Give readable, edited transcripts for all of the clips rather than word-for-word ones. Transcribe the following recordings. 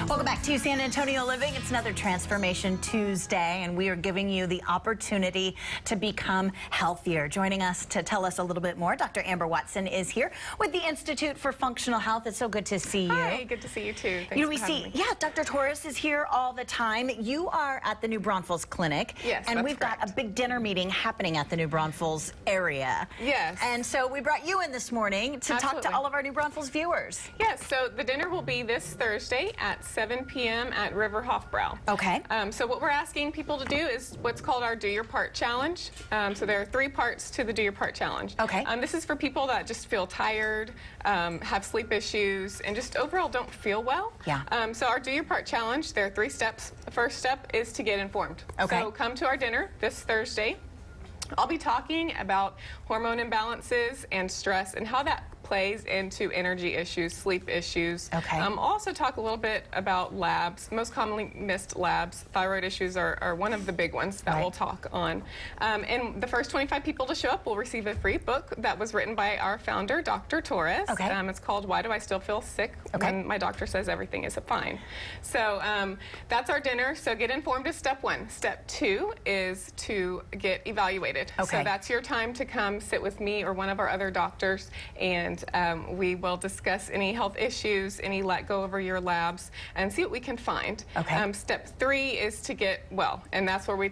Welcome back to San Antonio Living. It's another Transformation Tuesday, and we are giving you the opportunity to become healthier. Joining us to tell us a little bit more, Dr. Amber Watson is here with the Institute for Functional Health. It's so good to see you. Hi, good to see you too. Thanks for having me. Yeah, Dr. Torres is here all the time. You are at the New Braunfels Clinic. Yes, and that's we've correct. got a big dinner meeting happening at the New Braunfels area. Yes. And so we brought you in this morning to talk Absolutely. to all of our New Braunfels viewers. Yes, so the dinner will be this Thursday at 7 p.m. at River Hofbrau. Okay. So what we're asking people to do is what's called our Do Your Part Challenge. So there are 3 parts to the Do Your Part Challenge. Okay. This is for people that just feel tired, have sleep issues, and just overall don't feel well. Yeah. So our Do Your Part Challenge, there are 3 steps. The first step is to get informed. Okay. So come to our dinner this Thursday. I'll be talking about hormone imbalances and stress and how that plays into energy issues, sleep issues. Okay. I'll also talk a little bit about labs, most commonly missed labs. Thyroid issues are one of the big ones that we'll talk on. And the first 25 people to show up will receive a free book that was written by our founder, Dr. Torres. Okay. It's called Why Do I Still Feel Sick When My Doctor Says Everything Is Fine? So that's our dinner. So get informed is step 1. Step 2 is to get evaluated. Okay. So that's your time to come sit with me or one of our other doctors, and we will discuss any health issues, any let go over your labs, and see what we can find. Okay. Step 3 is to get well, and that's where we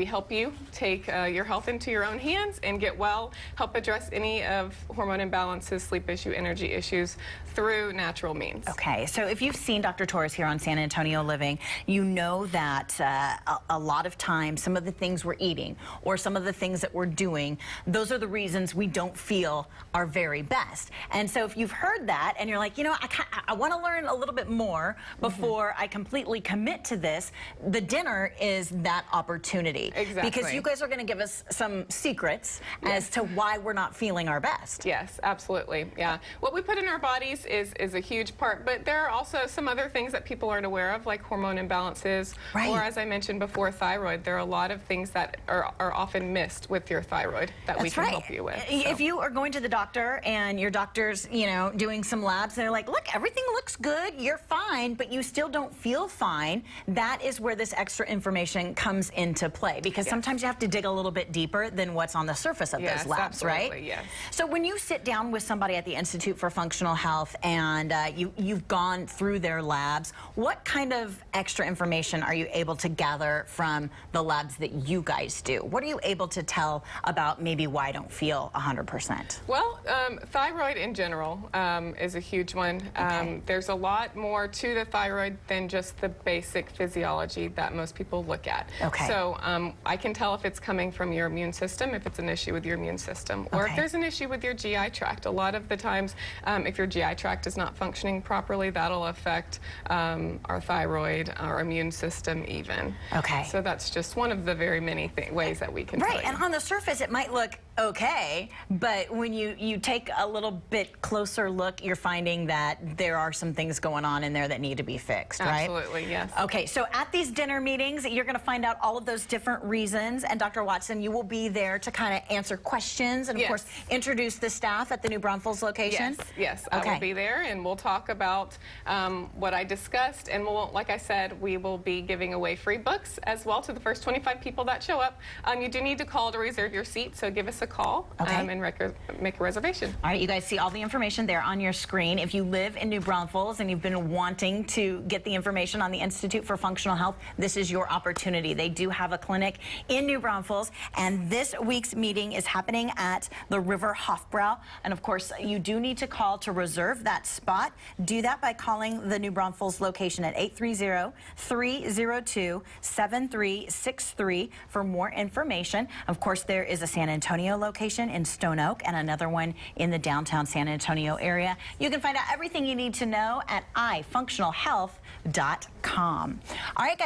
help you take your health into your own hands and get well, help address any of hormone imbalances, sleep issue, energy issues through natural means. Okay, so if you've seen Dr. Torres here on San Antonio Living, you know that a lot of times some of the things we're eating or some of the things that we're doing, those are the reasons we don't feel our very best. And so if you've heard that and you're like, you know, I want to learn a little bit more before I completely commit to this, the dinner is that opportunity. Exactly. Because you guys are going to give us some secrets as to why we're not feeling our best. Yes, absolutely. Yeah. What we put in our bodies is a huge part, but there are also some other things that people aren't aware of, like hormone imbalances, or as I mentioned before, thyroid. There are a lot of things that are often missed with your thyroid that we can help you with. If you are going to the doctor and your doctor's, you know, doing some labs, and they're like, look, everything looks good, you're fine, but you still don't feel fine, that is where this extra information comes into play, because sometimes you have to dig a little bit deeper than what's on the surface of those labs, right? Yes. So when you sit down with somebody at the Institute for Functional Health and you've gone through their labs, what kind of extra information are you able to gather from the labs that you guys do? What are you able to tell about maybe why I don't feel 100%? Well, thyroid in general is a huge one. There's a lot more to the thyroid than just the basic physiology that most people look at. So I can tell if it's coming from your immune system, if it's an issue with your immune system, or if there's an issue with your GI tract. A lot of the times, if your GI tract is not functioning properly, that'll affect our thyroid, our immune system even. So that's just one of the very many ways that we can tell you. And on the surface, it might look okay, but when you take a little bit closer look, you're finding that there are some things going on in there that need to be fixed, right? Absolutely, yes. Okay, so at these dinner meetings, you're going to find out all of those different reasons, and Dr. Watson, you will be there to kind of answer questions and, of course, introduce the staff at the New Braunfels location? Yes, I will be there, and we'll talk about what I discussed, and we'll, like I said, we will be giving away free books as well to the first 25 people that show up. You do need to call to reserve your seat, so give us a call and make a reservation. All right, you guys see all the information there on your screen. If you live in New Braunfels and you've been wanting to get the information on the Institute for Functional Health, this is your opportunity. They do have a clinic in New Braunfels, and this week's meeting is happening at the River Hofbrau. And of course, you do need to call to reserve that spot. Do that by calling the New Braunfels location at 830-302-7363 for more information. Of course, there is a San Antonio location in Stone Oak and another one in the downtown San Antonio area. You can find out everything you need to know at ifunctionalhealth.com. All right, guys.